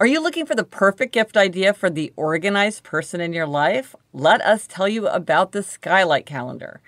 Are you looking for the perfect gift idea for the organized person in your life? Let us tell you about the Skylight Calendar.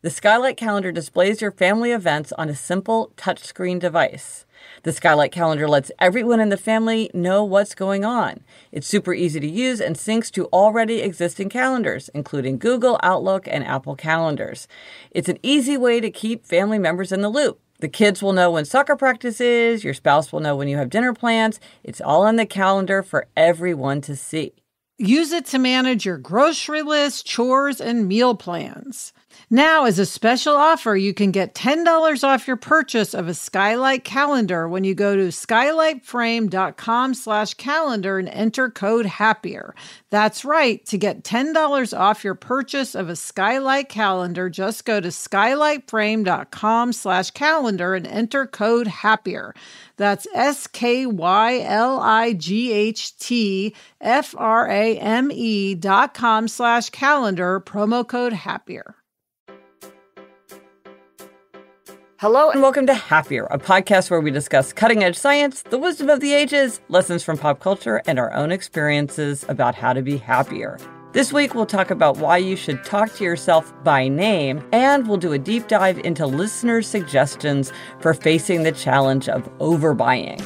The Skylight Calendar displays your family events on a simple touchscreen device. The Skylight Calendar lets everyone in the family know what's going on. It's super easy to use and syncs to already existing calendars, including Google, Outlook, and Apple Calendars. It's an easy way to keep family members in the loop. The kids will know when soccer practice is, your spouse will know when you have dinner plans. It's all on the calendar for everyone to see. Use it to manage your grocery list, chores, and meal plans. Now, as a special offer, you can get $10 off your purchase of a Skylight calendar when you go to skylightframe.com/calendar and enter code HAPPIER. That's right. To get $10 off your purchase of a Skylight calendar, just go to skylightframe.com/calendar and enter code HAPPIER. That's skylightframe.com/calendar, promo code HAPPIER. Hello and welcome to Happier, a podcast where we discuss cutting-edge science, the wisdom of the ages, lessons from pop culture, and our own experiences about how to be happier. This week, we'll talk about why you should talk to yourself by name, and we'll do a deep dive into listeners' suggestions for facing the challenge of overbuying.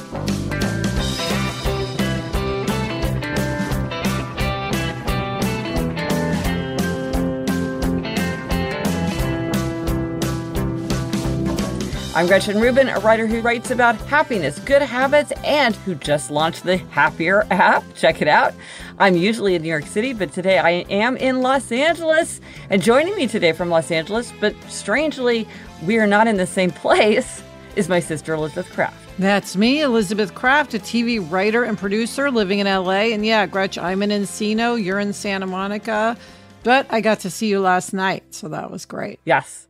I'm Gretchen Rubin, a writer who writes about happiness, good habits, and who just launched the Happier app. Check it out. I'm usually in New York City, but today I am in Los Angeles. And joining me today from Los Angeles, but strangely, we are not in the same place, is my sister Elizabeth Kraft. That's me, Elizabeth Kraft, a TV writer and producer living in LA. And yeah, Gretch, I'm in Encino, you're in Santa Monica, but I got to see you last night, so that was great. Yes,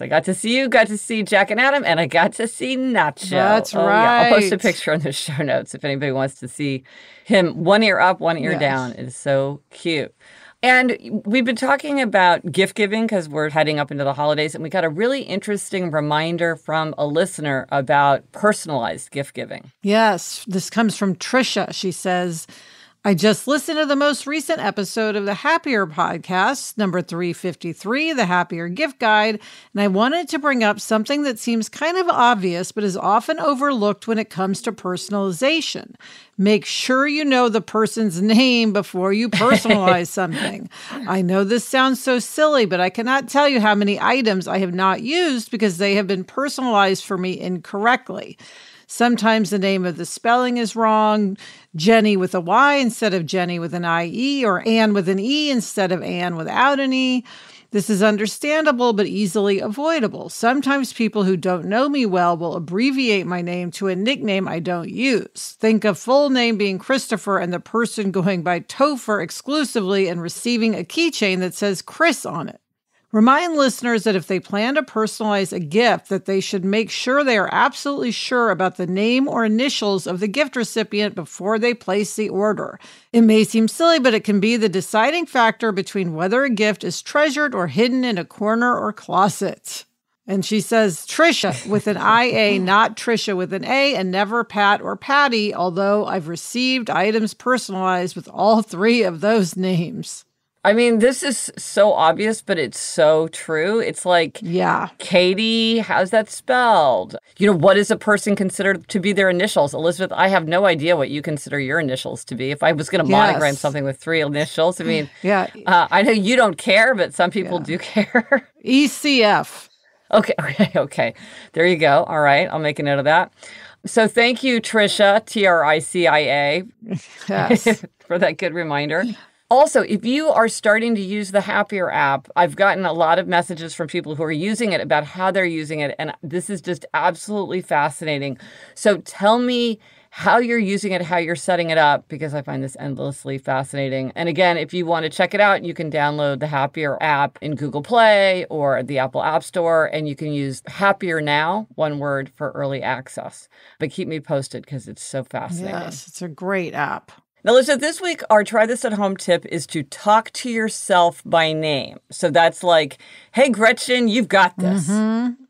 I got to see you, got to see Jack and Adam, and I got to see Nacho. That's right. Yeah. I'll post a picture in the show notes if anybody wants to see him one ear up, one ear down. It is so cute. And we've been talking about gift giving because we're heading up into the holidays, and we got a really interesting reminder from a listener about personalized gift giving. Yes, this comes from Trisha. She says, I just listened to the most recent episode of the Happier podcast, number 353, the Happier Gift Guide, and I wanted to bring up something that seems kind of obvious, but is often overlooked when it comes to personalization. Make sure you know the person's name before you personalize something. I know this sounds so silly, but I cannot tell you how many items I have not used because they have been personalized for me incorrectly. Sometimes the name of the spelling is wrong, Jenny with a Y instead of Jenny with an I-E, or Anne with an E instead of Anne without an E. This is understandable but easily avoidable. Sometimes people who don't know me well will abbreviate my name to a nickname I don't use. Think of full name being Christopher and the person going by Topher exclusively and receiving a keychain that says Chris on it. Remind listeners that if they plan to personalize a gift, that they should make sure they are absolutely sure about the name or initials of the gift recipient before they place the order. It may seem silly, but it can be the deciding factor between whether a gift is treasured or hidden in a corner or closet. And she says, Trisha with an I-A, not Trisha with an A, and never Pat or Patty, although I've received items personalized with all three of those names. I mean, this is so obvious, but it's so true. It's like, Katie, how's that spelled? What is a person considered to be their initials? Elizabeth, I have no idea what you consider your initials to be. If I was going to monogram something with three initials, I mean, I know you don't care, but some people do care. ECF. Okay. There you go. All right. I'll make a note of that. So thank you, Trisha, Tricia, yes. for that good reminder. Also, if you are starting to use the Happier app, I've gotten a lot of messages from people who are using it about how they're using it, and this is just absolutely fascinating. So tell me how you're using it, how you're setting it up, because I find this endlessly fascinating. And again, if you want to check it out, you can download the Happier app in Google Play or the Apple App Store, and you can use Happier Now, one word, for early access. But keep me posted because it's so fascinating. Yes, it's a great app. Now, Lisa, this week, our Try This at Home tip is to talk to yourself by name. So that's like, hey, Gretchen, you've got this. Mm-hmm.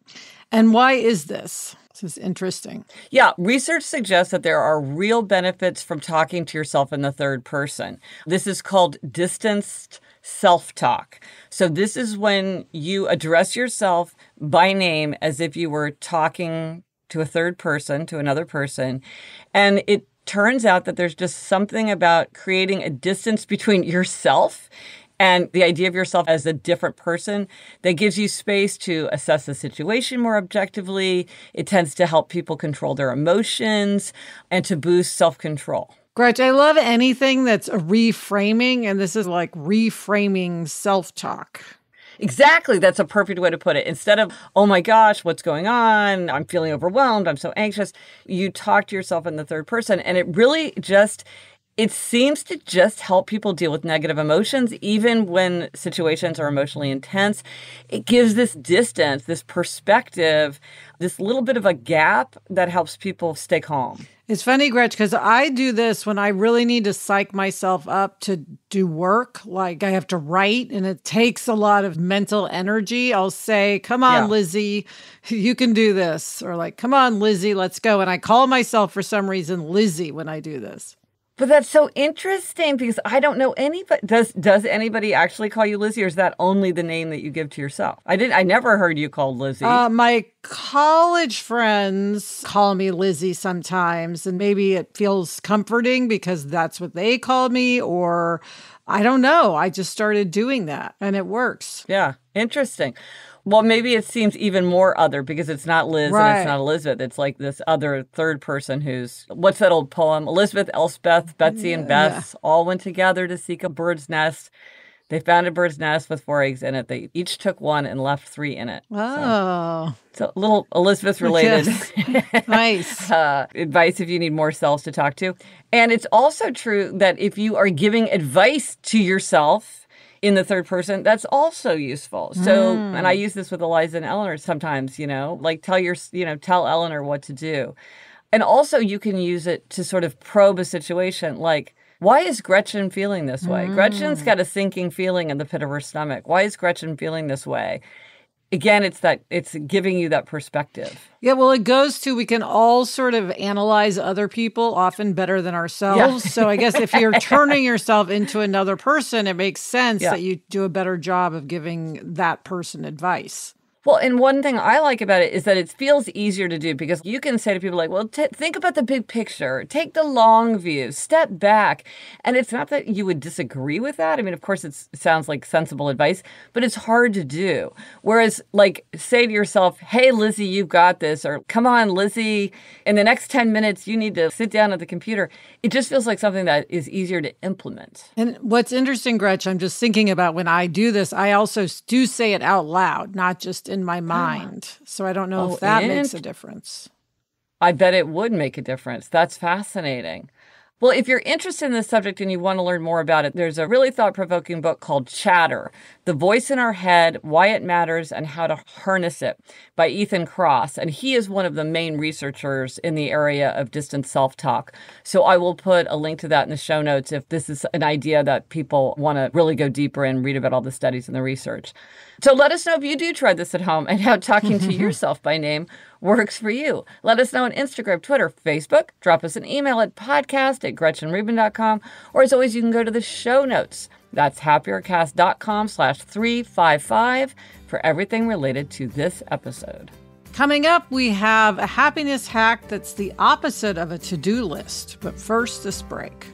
And why is this? This is interesting. Yeah, research suggests that there are real benefits from talking to yourself in the third person. This is called distanced self-talk. So this is when you address yourself by name as if you were talking to a third person, to another person. And it turns out that there's just something about creating a distance between yourself and the idea of yourself as a different person that gives you space to assess the situation more objectively. It tends to help people control their emotions and to boost self-control. Gretch, I love anything that's a reframing, and this is like reframing self-talk. Exactly. That's a perfect way to put it. Instead of, oh my gosh, what's going on? I'm feeling overwhelmed. I'm so anxious. You talk to yourself in the third person, and it seems to just help people deal with negative emotions, even when situations are emotionally intense. It gives this distance, this perspective, this little bit of a gap that helps people stay calm. It's funny, Gretch, because I do this when I really need to psych myself up to do work. Like I have to write and it takes a lot of mental energy. I'll say, come on, Lizzie, you can do this. Or like, come on, Lizzie, let's go. And I call myself for some reason Lizzie when I do this. But that's so interesting because I don't know anybody. Does anybody actually call you Lizzie, or is that only the name that you give to yourself? I never heard you called Lizzie. My college friends call me Lizzie sometimes, and maybe it feels comforting because that's what they call me, or I don't know. I just started doing that and it works. Yeah, interesting. Well, maybe it seems even more other because it's not Liz and it's not Elizabeth. It's like this other third person who's, what's that old poem? Elizabeth, Elspeth, Betsy, and Bess all went together to seek a bird's nest. They found a bird's nest with 4 eggs in it. They each took one and left 3 in it. Oh. So a little Elizabeth-related nice advice if you need more selves to talk to. And it's also true that if you are giving advice to yourself in the third person, that's also useful. So, and I use this with Eliza and Eleanor sometimes, like tell Eleanor what to do. And also you can use it to sort of probe a situation like, why is Gretchen feeling this way? Gretchen's got a sinking feeling in the pit of her stomach. Why is Gretchen feeling this way? Again, it's giving you that perspective. Yeah, well, it goes to we can all sort of analyze other people often better than ourselves. Yeah. So I guess if you're turning yourself into another person, it makes sense that you do a better job of giving that person advice. Well, and one thing I like about it is that it feels easier to do because you can say to people like, well, think about the big picture, take the long view, step back. And it's not that you would disagree with that. I mean, of course, it sounds like sensible advice, but it's hard to do. Whereas like say to yourself, hey, Lizzie, you've got this, or come on, Lizzie, in the next 10 minutes, you need to sit down at the computer. It just feels like something that is easier to implement. And what's interesting, Gretch, I'm just thinking about when I do this, I also do say it out loud, not just in my mind. So I don't know if that makes a difference. I bet it would make a difference. That's fascinating. Well, if you're interested in this subject and you want to learn more about it, there's a really thought-provoking book called Chatter, The Voice in Our Head, Why It Matters, and How to Harness It by Ethan Kross. And he is one of the main researchers in the area of distant self-talk. So I will put a link to that in the show notes if this is an idea that people want to really go deeper and read about all the studies and the research. So let us know if you do try this at home and how talking to yourself by name works for you. Let us know on Instagram, Twitter, Facebook. Drop us an email at podcast@GretchenRubin.com. Or as always, you can go to the show notes. That's happiercast.com/355 for everything related to this episode. Coming up, we have a happiness hack that's the opposite of a to-do list. But first, this break.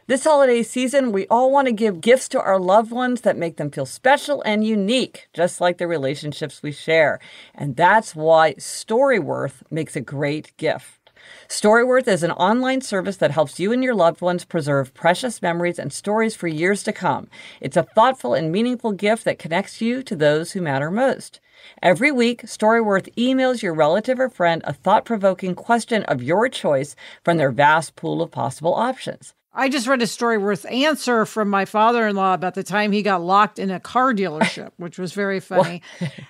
This holiday season, we all want to give gifts to our loved ones that make them feel special and unique, just like the relationships we share. And that's why Storyworth makes a great gift. Storyworth is an online service that helps you and your loved ones preserve precious memories and stories for years to come. It's a thoughtful and meaningful gift that connects you to those who matter most. Every week, Storyworth emails your relative or friend a thought-provoking question of your choice from their vast pool of possible options. I just read a Storyworth answer from my father-in-law about the time he got locked in a car dealership, which was very funny.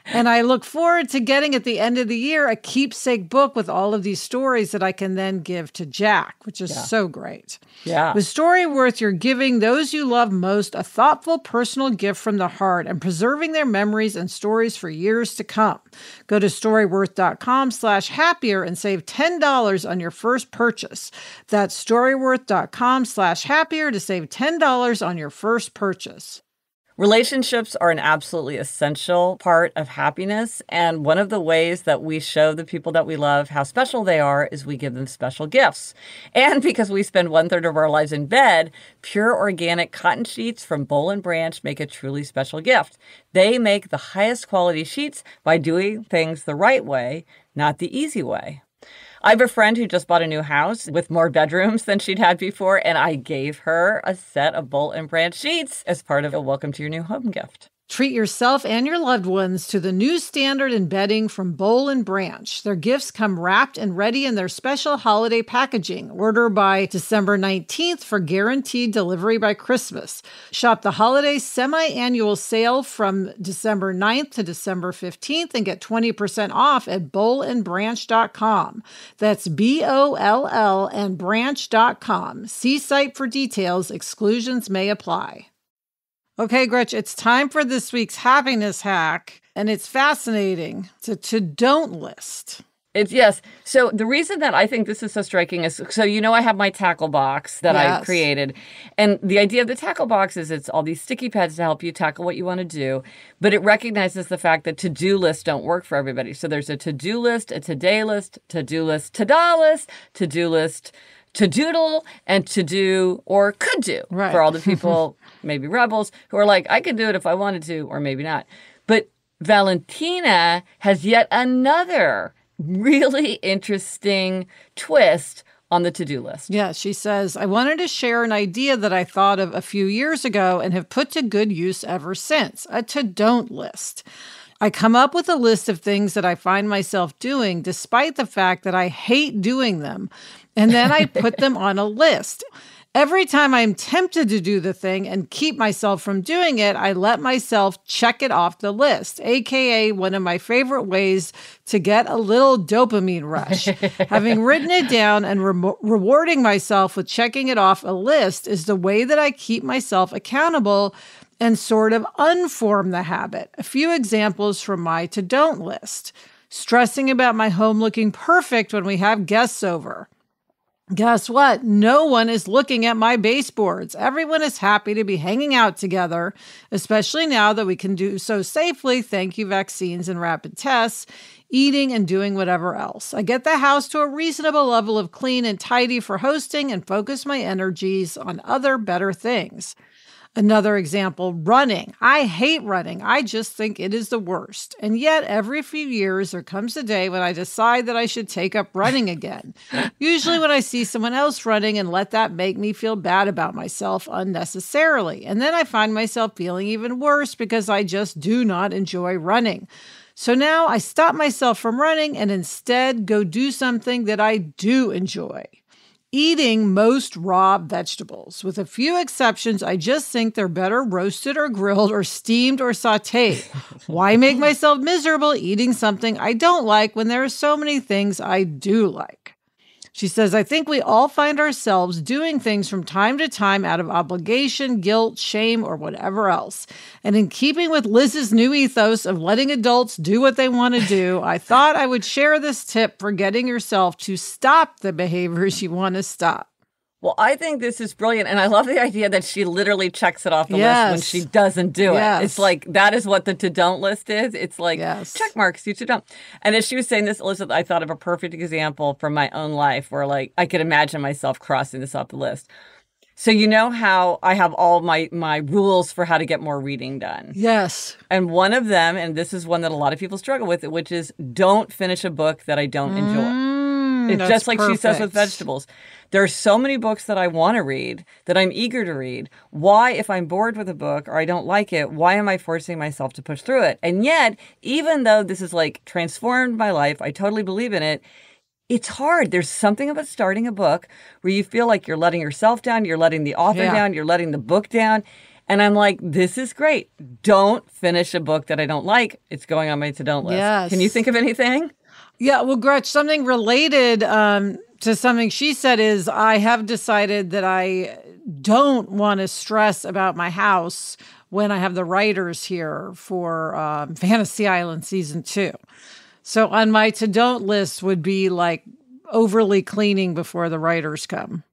And I look forward to getting at the end of the year a keepsake book with all of these stories that I can then give to Jack, which is so great. Yeah. With Storyworth, you're giving those you love most a thoughtful personal gift from the heart and preserving their memories and stories for years to come. Go to storyworth.com/happier and save $10 on your first purchase. That's storyworth.com/happier to save $10 on your first purchase. Relationships are an absolutely essential part of happiness. And one of the ways that we show the people that we love how special they are is we give them special gifts. And because we spend 1/3 of our lives in bed, pure organic cotton sheets from Boll and Branch make a truly special gift. They make the highest quality sheets by doing things the right way, not the easy way. I have a friend who just bought a new house with more bedrooms than she'd had before, and I gave her a set of Boll and Branch sheets as part of a welcome to your new home gift. Treat yourself and your loved ones to the new standard in bedding from Boll and Branch. Their gifts come wrapped and ready in their special holiday packaging. Order by December 19th for guaranteed delivery by Christmas. Shop the holiday semi-annual sale from December 9th to December 15th and get 20% off at bollandbranch.com. That's BOLL and branch.com. See site for details. Exclusions may apply. Okay, Gretch, it's time for this week's happiness hack, and it's fascinating. It's a to-don't list. Yes. So the reason that I think this is so striking is, I have my tackle box that I created. And the idea of the tackle box is it's all these sticky pads to help you tackle what you want to do. But it recognizes the fact that to-do lists don't work for everybody. So there's a to-do list, a today list, to-do list, to-da list, to-do list, to doodle, and to do or could do for all the people, maybe rebels, who are like, I could do it if I wanted to, or maybe not. But Valentina has yet another really interesting twist on the to-do list. Yeah, she says, I wanted to share an idea that I thought of a few years ago and have put to good use ever since, a to-don't list. I come up with a list of things that I find myself doing despite the fact that I hate doing them, and then I put them on a list. Every time I'm tempted to do the thing and keep myself from doing it, I let myself check it off the list, aka one of my favorite ways to get a little dopamine rush. Having written it down and rewarding myself with checking it off a list is the way that I keep myself accountable and sort of unform the habit. A few examples from my to-don't list. Stressing about my home looking perfect when we have guests over. Guess what? No one is looking at my baseboards. Everyone is happy to be hanging out together, especially now that we can do so safely, thank you vaccines and rapid tests, eating and doing whatever else. I get the house to a reasonable level of clean and tidy for hosting and focus my energies on other better things. Another example, running. I hate running. I just think it is the worst. And yet, every few years, there comes a day when I decide that I should take up running again. Usually when I see someone else running and let that make me feel bad about myself unnecessarily. And then I find myself feeling even worse because I just do not enjoy running. So now I stop myself from running and instead go do something that I do enjoy. Eating most raw vegetables. With a few exceptions, I just think they're better roasted or grilled or steamed or sautéed. Why make myself miserable eating something I don't like when there are so many things I do like? She says, I think we all find ourselves doing things from time to time out of obligation, guilt, shame, or whatever else. And in keeping with Liz's new ethos of letting adults do what they want to do, I thought I would share this tip for getting yourself to stop the behaviors you want to stop. Well, I think this is brilliant. And I love the idea that she literally checks it off the list when she doesn't do it. It's like, that is what the to-don't list is. It's like, check marks, you to-don't. And as she was saying this, Elizabeth, I thought of a perfect example from my own life where, like, I could imagine myself crossing this off the list. So you know how I have all my rules for how to get more reading done? Yes. And one of them, and this is one that a lot of people struggle with, which is don't finish a book that I don't enjoy. It's just like she says with vegetables. There are so many books that I want to read, that I'm eager to read. Why, if I'm bored with a book or I don't like it, why am I forcing myself to push through it? And yet, even though this has like transformed my life, I totally believe in it, it's hard. There's something about starting a book where you feel like you're letting yourself down, you're letting the author down, you're letting the book down. And I'm like, this is great. Don't finish a book that I don't like. It's going on my to-don't list. Yes. Can you think of anything? Yeah, well, Gretch, something related to something she said is I have decided that I don't want to stress about my house when I have the writers here for Fantasy Island Season 2. So on my to-don't list would be like overly cleaning before the writers come.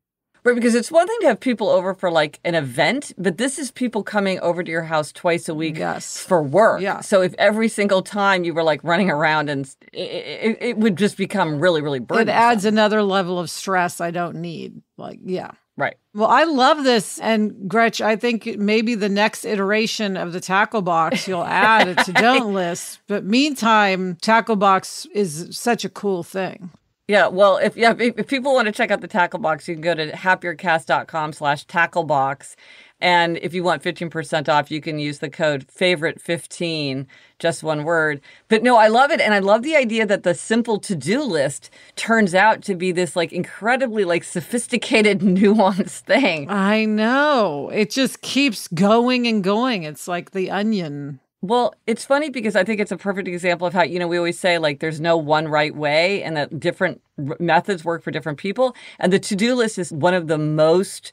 Right, because it's one thing to have people over for like an event, but this is people coming over to your house twice a week for work. Yeah. So if every single time you were like running around, and it would just become really, really burdensome. It adds another level of stress I don't need. Like, yeah. Right. Well, I love this. And Gretch, I think maybe the next iteration of the tackle box, you'll add a to-don't list. But meantime, tackle box is such a cool thing. Yeah, well, if people want to check out the tackle box, you can go to happiercast.com/tacklebox. And if you want 15% off, you can use the code favorite15, just one word. But no, I love it. And I love the idea that the simple to-do list turns out to be this like incredibly like sophisticated, nuanced thing. I know. It just keeps going and going. It's like the onion. Well, it's funny because I think it's a perfect example of how, we always say like there's no one right way and that different methods work for different people. And the to-do list is one of the most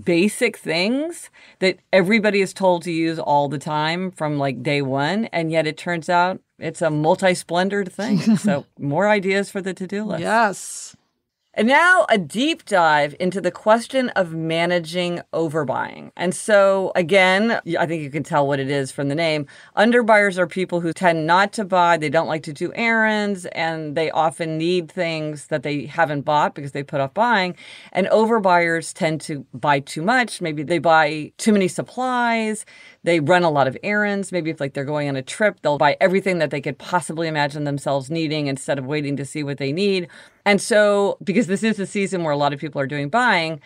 basic things that everybody is told to use all the time from like day one. And yet it turns out it's a multi-splendored thing. So more ideas for the to-do list. Yes. And now a deep dive into the question of managing overbuying. And so, again, I think you can tell what it is from the name. Underbuyers are people who tend not to buy. They don't like to do errands, and they often need things that they haven't bought because they put off buying. And overbuyers tend to buy too much. Maybe they buy too many supplies. They run a lot of errands. Maybe if like they're going on a trip, they'll buy everything that they could possibly imagine themselves needing instead of waiting to see what they need. And so, because this is a season where a lot of people are doing buying,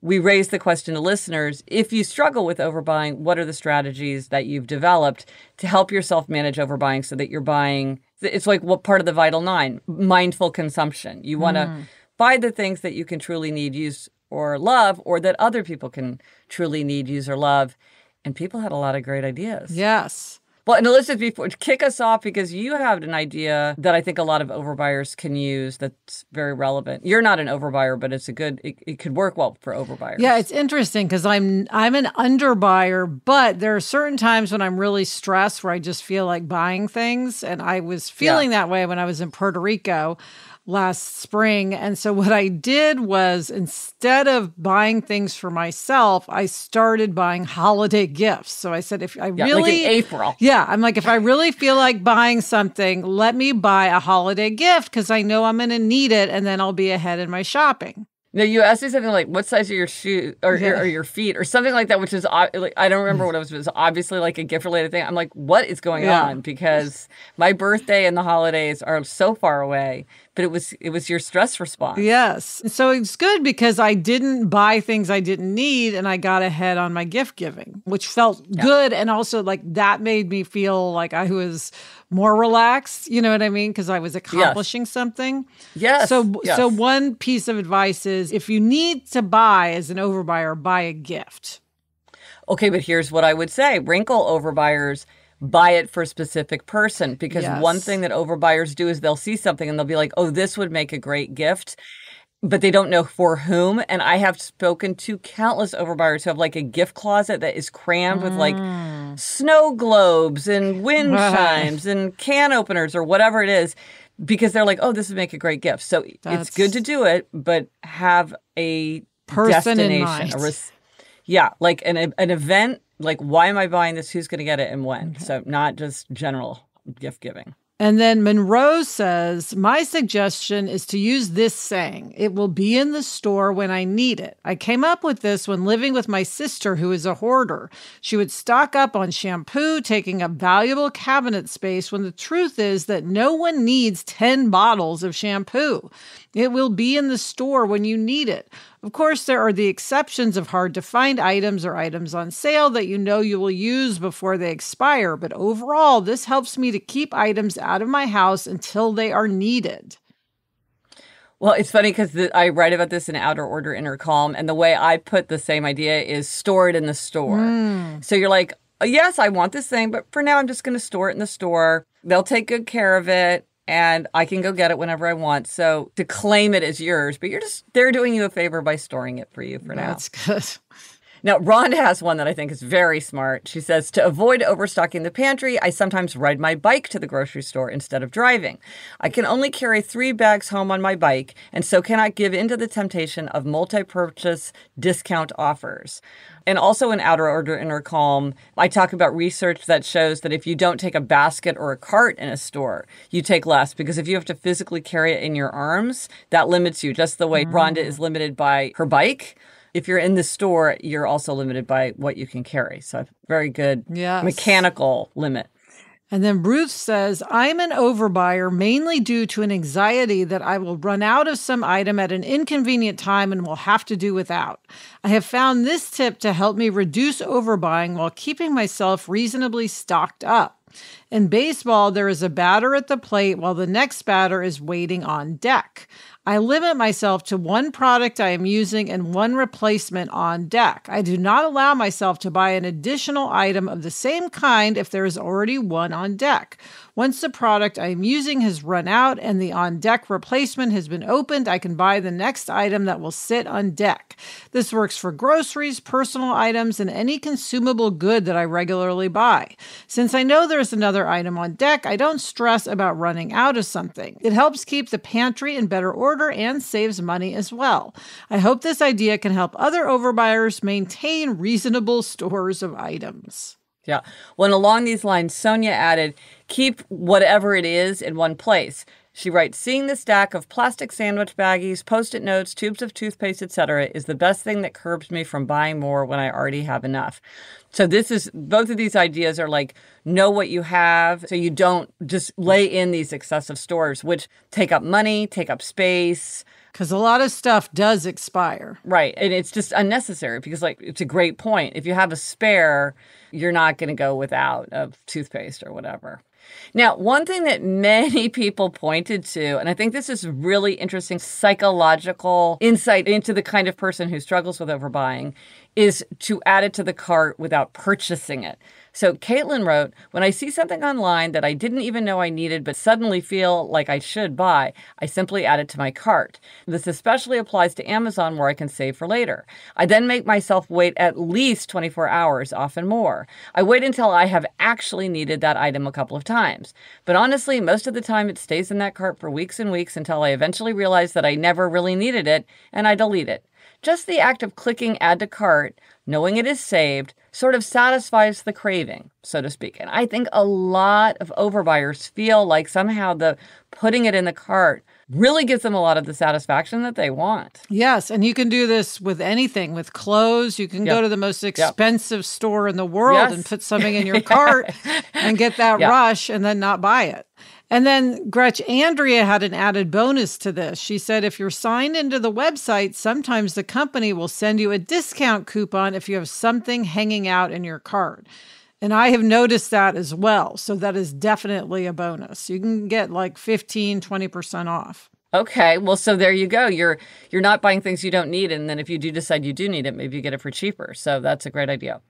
we raise the question to listeners, if you struggle with overbuying, what are the strategies that you've developed to help yourself manage overbuying so that you're buying? It's like what part of the Vital Nine, mindful consumption. You want to buy the things that you can truly need, use, or love, or that other people can truly need, use, or love. And people had a lot of great ideas. Yes. Well, and Elizabeth, before kick us off, because you have an idea that I think a lot of overbuyers can use that's very relevant. You're not an overbuyer, but it could work well for overbuyers. Yeah, it's interesting because I'm an underbuyer, but there are certain times when I'm really stressed where I just feel like buying things. And I was feeling that way when I was in Puerto Rico last spring. And so what I did was instead of buying things for myself, I started buying holiday gifts. So I said, if I really, like in April. Yeah, I'm like, if I really feel like buying something, let me buy a holiday gift because I know I'm going to need it and then I'll be ahead in my shopping. No, you asked me something like, what size are your shoes or your feet or something like that, which is, like, I don't remember what it was. It was obviously like a gift-related thing. I'm like, what is going on? Because my birthday and the holidays are so far away, but it was your stress response. Yes. So it's good because I didn't buy things I didn't need and I got ahead on my gift giving, which felt good. And also like that made me feel like I was more relaxed, you know what I mean? Because I was accomplishing something. Yes. So one piece of advice is if you need to buy as an overbuyer, buy a gift. Okay, but here's what I would say. Wrinkle overbuyers, buy it for a specific person. Because one thing that overbuyers do is they'll see something and they'll be like, oh, this would make a great gift. But they don't know for whom. And I have spoken to countless overbuyers who have like a gift closet that is crammed with like snow globes and wind chimes and can openers or whatever it is, because they're like, oh, this would make a great gift. So it's good to do it, but have a person destination. in mind. Like an event, like why am I buying this? Who's going to get it and when? Okay. So not just general gift giving. And then Monroe says, my suggestion is to use this saying, it will be in the store when I need it. I came up with this when living with my sister, who is a hoarder. She would stock up on shampoo, taking up valuable cabinet space, when the truth is that no one needs 10 bottles of shampoo. It will be in the store when you need it. Of course, there are the exceptions of hard-to-find items or items on sale that you know you will use before they expire, but overall, this helps me to keep items out of my house until they are needed. Well, it's funny because I write about this in Outer Order, Inner Calm, and the way I put the same idea is store it in the store. So you're like, yes, I want this thing, but for now I'm just going to store it in the store. They'll take good care of it, and I can go get it whenever I want. So to claim it as yours, but they're doing you a favor by storing it for you for now. That's good. Now, Rhonda has one that I think is very smart. She says, to avoid overstocking the pantry, I sometimes ride my bike to the grocery store instead of driving. I can only carry 3 bags home on my bike, and so cannot give in to the temptation of multi-purchase discount offers. And also in Outer Order, Inner Calm, I talk about research that shows that if you don't take a basket or a cart in a store, you take less, because if you have to physically carry it in your arms, that limits you, just the way Rhonda is limited by her bike. If you're in the store, you're also limited by what you can carry. So very good mechanical limit. And then Ruth says, I'm an overbuyer mainly due to an anxiety that I will run out of some item at an inconvenient time and will have to do without. I have found this tip to help me reduce overbuying while keeping myself reasonably stocked up. In baseball, there is a batter at the plate while the next batter is waiting on deck. I limit myself to one product I am using and one replacement on deck. I do not allow myself to buy an additional item of the same kind if there is already one on deck. Once the product I am using has run out and the on-deck replacement has been opened, I can buy the next item that will sit on deck. This works for groceries, personal items, and any consumable good that I regularly buy. Since I know there's another item on deck, I don't stress about running out of something. It helps keep the pantry in better order and saves money as well. I hope this idea can help other overbuyers maintain reasonable stores of items. Yeah. Well, along these lines, Sonia added, keep whatever it is in one place. She writes, seeing the stack of plastic sandwich baggies, Post-it notes, tubes of toothpaste, etc., is the best thing that curbs me from buying more when I already have enough. So both of these ideas are like, know what you have so you don't just lay in these excessive stores, which take up money, take up space. Because a lot of stuff does expire. Right. And it's just unnecessary because, it's a great point. If you have a spare, you're not going to go without a toothpaste or whatever. Now, one thing that many people pointed to, and I think this is really interesting psychological insight into the kind of person who struggles with overbuying, is to add it to the cart without purchasing it. So Caitlin wrote, when I see something online that I didn't even know I needed but suddenly feel like I should buy, I simply add it to my cart. This especially applies to Amazon where I can save for later. I then make myself wait at least 24 hours, often more. I wait until I have actually needed that item a couple of times. But honestly, most of the time it stays in that cart for weeks and weeks until I eventually realize that I never really needed it and I delete it. Just the act of clicking add to cart, knowing it is saved, sort of satisfies the craving, so to speak. And I think a lot of overbuyers feel like somehow the putting it in the cart really gives them a lot of the satisfaction that they want. Yes, and you can do this with anything, with clothes. You can go to the most expensive store in the world and put something in your cart and get that rush and then not buy it. And then Gretch Andrea had an added bonus to this. She said, if you're signed into the website, sometimes the company will send you a discount coupon if you have something hanging out in your cart. And I have noticed that as well. So that is definitely a bonus. You can get like 15-20% off. Okay, well, so there you go. You're not buying things you don't need. And then if you do decide you do need it, maybe you get it for cheaper. So that's a great idea.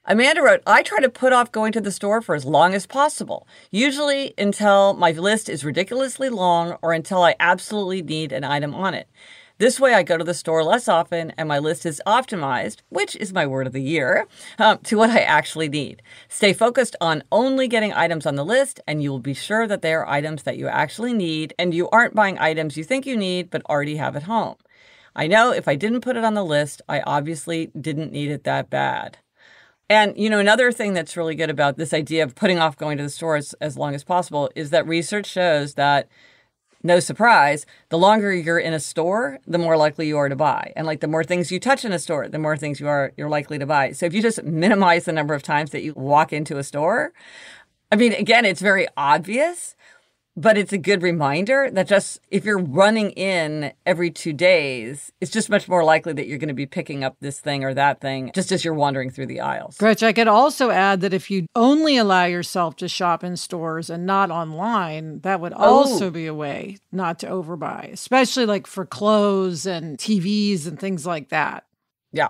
Amanda wrote, I try to put off going to the store for as long as possible, usually until my list is ridiculously long or until I absolutely need an item on it. This way I go to the store less often and my list is optimized, which is my word of the year, to what I actually need. Stay focused on only getting items on the list and you will be sure that they are items that you actually need and you aren't buying items you think you need but already have at home. I know if I didn't put it on the list, I obviously didn't need it that bad. And, another thing that's really good about this idea of putting off going to the store as long as possible is that research shows that, no surprise, the longer you're in a store, the more likely you are to buy. And the more things you touch in a store, the more things you're likely to buy. So if you just minimize the number of times that you walk into a store, I mean, again, it's very obvious, But it's a good reminder that just if you're running in every 2 days, it's just much more likely that you're going to be picking up this thing or that thing just as you're wandering through the aisles. Gretch, I could also add that if you only allow yourself to shop in stores and not online, that would also be a way not to overbuy, especially like for clothes and TVs and things like that. Yeah.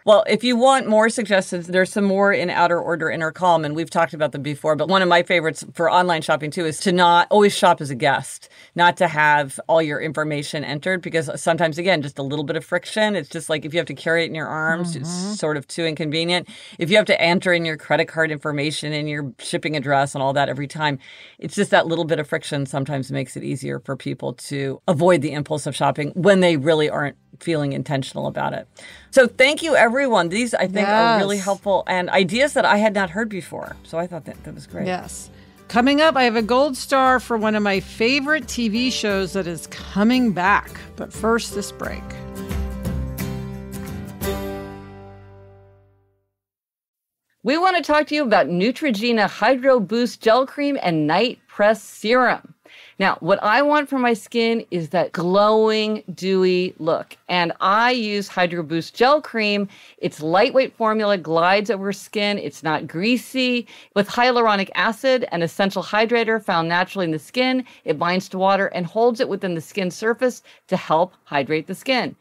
Well, if you want more suggestions, there's some more in Outer Order in our column, and we've talked about them before. But one of my favorites for online shopping, too, is to not always shop as a guest, not to have all your information entered, because sometimes, again, just a little bit of friction. It's just like if you have to carry it in your arms, it's sort of too inconvenient. If you have to enter in your credit card information and your shipping address and all that every time, it's just that little bit of friction sometimes makes it easier for people to avoid the impulse of shopping when they really aren't feeling intentional about it. So thank you, everyone. These, I think, are really helpful and ideas that I had not heard before. So I thought that was great. Yes. Coming up, I have a gold star for one of my favorite TV shows that is coming back. But first, this break. We want to talk to you about Neutrogena Hydro Boost Gel Cream and Night Press Serum. Now, what I want for my skin is that glowing, dewy look. And I use Hydro Boost Gel Cream. Its lightweight formula glides over skin. It's not greasy. With hyaluronic acid, an essential hydrator found naturally in the skin, it binds to water and holds it within the skin surface to help hydrate the skin.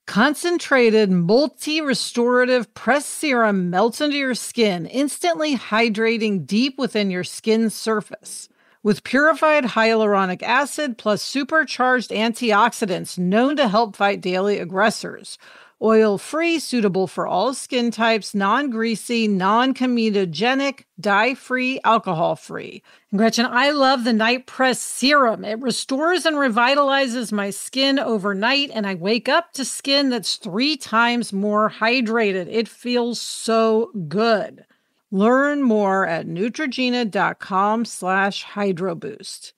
Concentrated multi-restorative press serum melts into your skin, instantly hydrating deep within your skin surface. With purified hyaluronic acid plus supercharged antioxidants known to help fight daily aggressors. Oil-free, suitable for all skin types, non-greasy, non-comedogenic, dye-free, alcohol-free. And Gretchen, I love the Night Press Serum. It restores and revitalizes my skin overnight, and I wake up to skin that's 3 times more hydrated. It feels so good. Learn more at Neutrogena.com/HydroBoost.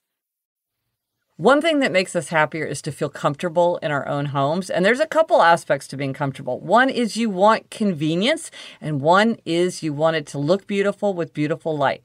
One thing that makes us happier is to feel comfortable in our own homes. And there's a couple aspects to being comfortable. One is you want convenience, and one is you want it to look beautiful with beautiful light.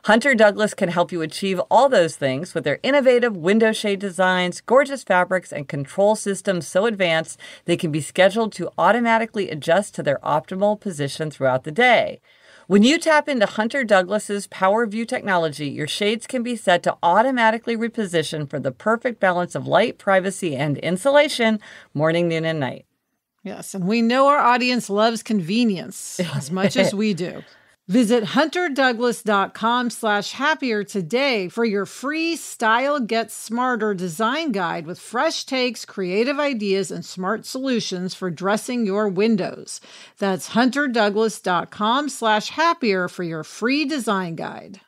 Hunter Douglas can help you achieve all those things with their innovative window shade designs, gorgeous fabrics, and control systems so advanced they can be scheduled to automatically adjust to their optimal position throughout the day. When you tap into Hunter Douglas's PowerView technology, your shades can be set to automatically reposition for the perfect balance of light, privacy, and insulation, morning, noon, and night. Yes, and we know our audience loves convenience as much as we do. Visit hunterdouglas.com/happier today for your free Style Get Smarter design guide with fresh takes, creative ideas, and smart solutions for dressing your windows. That's hunterdouglas.com/happier for your free design guide.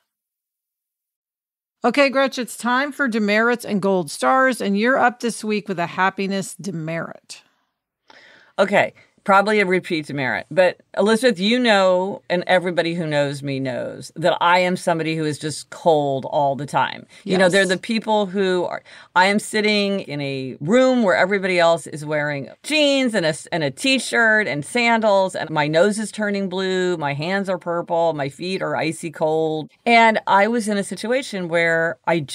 Okay, Gretch, it's time for demerits and gold stars, and you're up this week with a happiness demerit. Okay. Probably a repeat demerit. But Elizabeth, you know, and everybody who knows me knows that I am somebody who is just cold all the time. Yes. You know, they're the people who are, I am sitting in a room where everybody else is wearing jeans and a t-shirt and sandals, and my nose is turning blue, my hands are purple, my feet are icy cold. And I was in a situation where I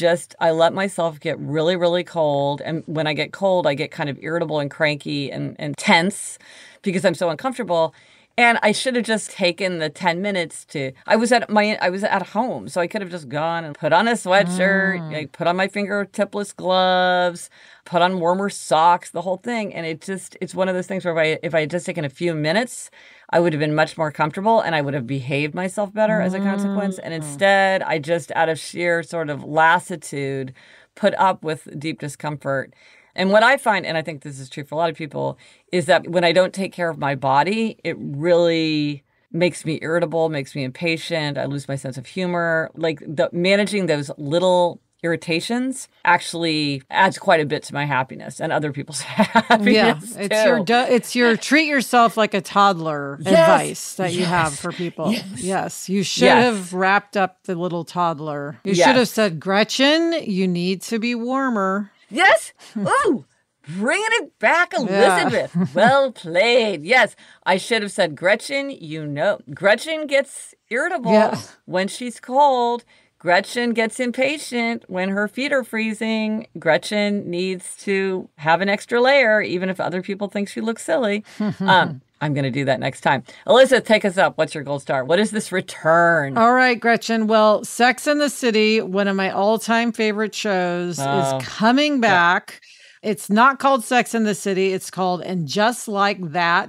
let myself get really, really cold. And when I get cold, I get kind of irritable and cranky and tense, because I'm so uncomfortable. And I should have just taken the 10 minutes I was at home, so I could have just gone and put on a sweatshirt, put on my fingertipless gloves, put on warmer socks, the whole thing. And it's one of those things where if I had just taken a few minutes, I would have been much more comfortable and I would have behaved myself better as a consequence. And instead, I just, out of sheer sort of lassitude, put up with deep discomfort. And what I find, and I think this is true for a lot of people, is that when I don't take care of my body, it really makes me irritable, makes me impatient. I lose my sense of humor. Like managing those little irritations actually adds quite a bit to my happiness and other people's happiness. Yeah, it's your treat yourself like a toddler advice that you have for people. Yes, you should have wrapped up the little toddler. You should have said, Gretchen, you need to be warmer. Yes. Ooh, bringing it back, Elizabeth. Yeah. Well played. Yes, I should have said, Gretchen, Gretchen gets irritable when she's cold. Gretchen gets impatient when her feet are freezing. Gretchen needs to have an extra layer, even if other people think she looks silly. I'm going to do that next time. Elizabeth, take us up. What's your gold star? What is this return? All right, Gretchen. Well, Sex and the City, one of my all-time favorite shows, is coming back. Yeah. It's not called Sex and the City. It's called And Just Like That, ...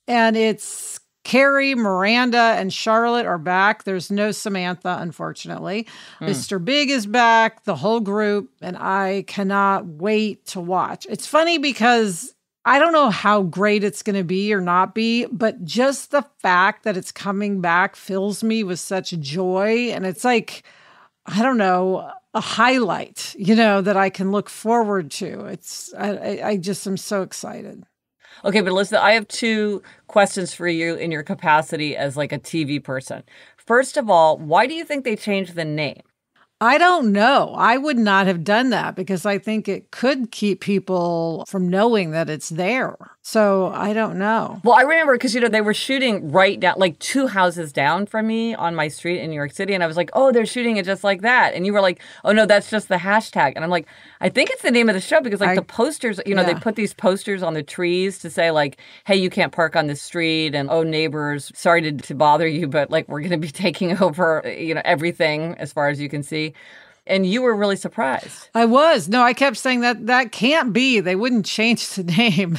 And it's Carrie, Miranda, and Charlotte are back. There's no Samantha, unfortunately. Mr. Big is back, the whole group, and I cannot wait to watch. It's funny because I don't know how great it's going to be or not be, but just the fact that it's coming back fills me with such joy. And it's like, I don't know, a highlight, that I can look forward to. I just am so excited. Okay, but Elizabeth, I have 2 questions for you in your capacity as like a TV person. First of all, why do you think they changed the name? I don't know. I would not have done that because I think it could keep people from knowing that it's there. So I don't know. Well, I remember because, they were shooting right down, like 2 houses down from me on my street in New York City. And I was like, oh, they're shooting it just like that. And you were like, oh, no, that's just the hashtag. And I'm like, I think it's the name of the show because the posters, they put these posters on the trees to say like, hey, you can't park on this street. And oh, neighbors, sorry to bother you, but like we're going to be taking over, everything as far as you can see. And you were really surprised. I was. No, I kept saying that can't be. They wouldn't change the name.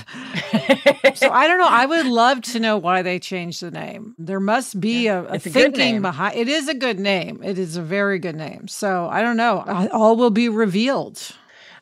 So I don't know. I would love to know why they changed the name. There must be a thinking behind. It is a good name. It is a very good name. So I don't know. All will be revealed.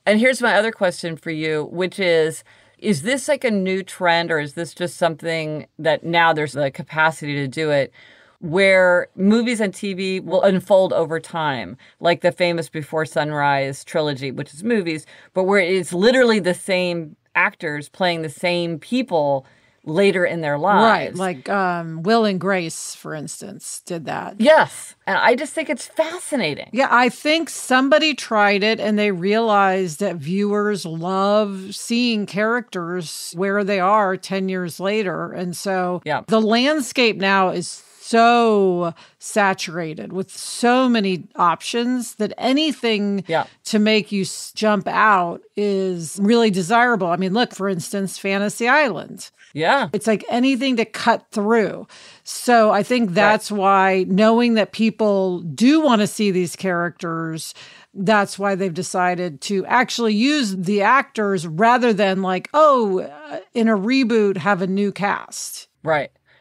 And here's my other question for you, which is this like a new trend or is this just something that now there's the capacity to do it? Where movies and TV will unfold over time, like the famous Before Sunrise trilogy, which is movies, but where it's literally the same actors playing the same people later in their lives. Right, like Will and Grace, for instance, did that. Yes, and I just think it's fascinating. Yeah, I think somebody tried it and they realized that viewers love seeing characters where they are 10 years later. And so the landscape now is so saturated with so many options that anything to make you jump out is really desirable. I mean, look, for instance, Fantasy Island. Yeah. It's like anything to cut through. So I think that's why, knowing that people do want to see these characters, that's why they've decided to actually use the actors rather than like, in a reboot, have a new cast.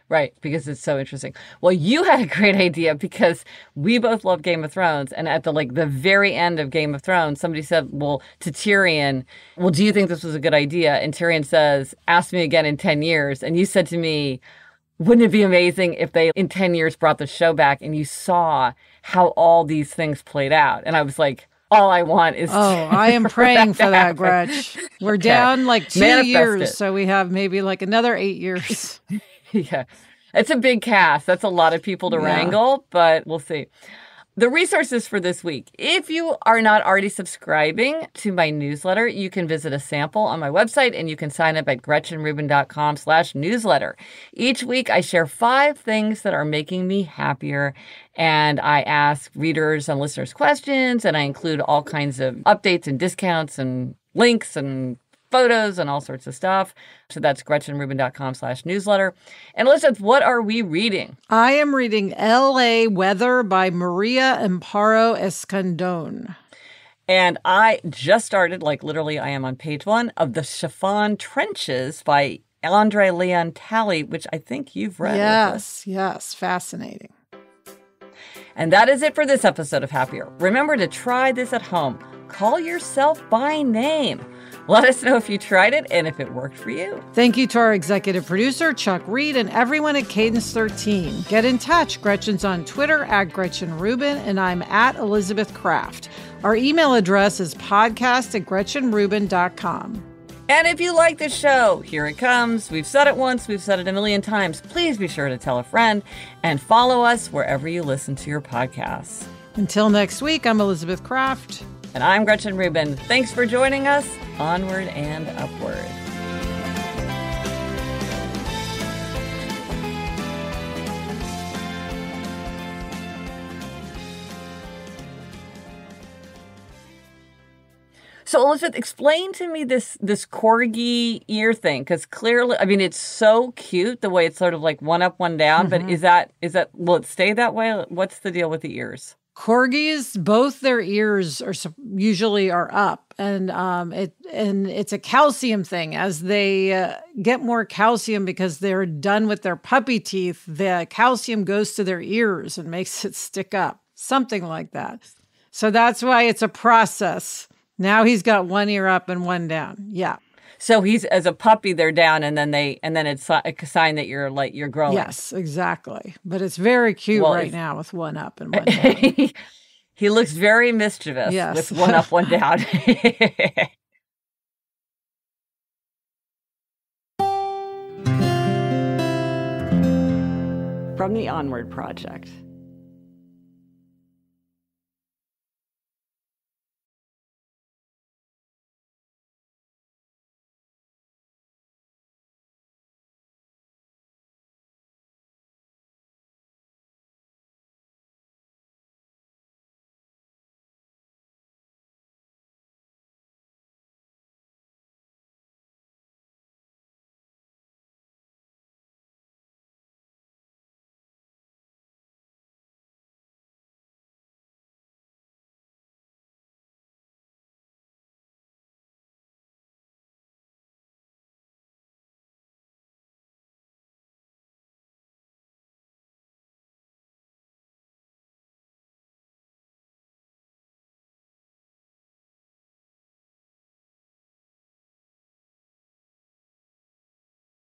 Right, because it's so interesting. Well, you had a great idea because we both love Game of Thrones. And at the very end of Game of Thrones, somebody said, to Tyrion, do you think this was a good idea? And Tyrion says, ask me again in 10 years. And you said to me, wouldn't it be amazing if they in 10 years brought the show back and you saw how all these things played out? And I was like, all I want is I am praying for that, Gretch. We're down like 2 years, so we have maybe like another 8 years. Yeah, it's a big cast. That's a lot of people to wrangle, but we'll see. The resources for this week. If you are not already subscribing to my newsletter, you can visit a sample on my website and you can sign up at gretchenrubin.com/newsletter. Each week, I share 5 things that are making me happier. And I ask readers and listeners questions, and I include all kinds of updates and discounts and links and photos and all sorts of stuff. So that's gretchenrubin.com/newsletter. And Elizabeth, what are we reading? I am reading L.A. Weather by Maria Amparo Escandón. And I just started, literally I am on page 1 of The Chiffon Trenches by Andre Leon Talley, which I think you've read. Yes, fascinating. And that is it for this episode of Happier. Remember to try this at home. Call yourself by name. Let us know if you tried it and if it worked for you. Thank you to our executive producer, Chuck Reed, and everyone at Cadence 13. Get in touch. Gretchen's on Twitter at Gretchen Rubin, and I'm at Elizabeth Kraft. Our email address is podcast@gretchenrubin.com. And if you like the show, here it comes. We've said it once, we've said it a million times. Please be sure to tell a friend and follow us wherever you listen to your podcasts. Until next week, I'm Elizabeth Kraft. And I'm Gretchen Rubin. Thanks for joining us. Onward and upward. So Elizabeth, explain to me this corgi ear thing, because clearly, I mean, it's so cute the way it's sort of like one up, one down. But is that will it stay that way? What's the deal with the ears? Corgis, both their ears usually are up, and it's a calcium thing. As they get more calcium because they're done with their puppy teeth, the calcium goes to their ears and makes it stick up, something like that. So that's why it's a process. Now he's got one ear up and one down. Yeah. So he's, as a puppy, they're down, and then it's a sign that you're growing. Yes, exactly. But it's very cute now with one up and one down. He looks very mischievous with one up, one down. From the Onward Project.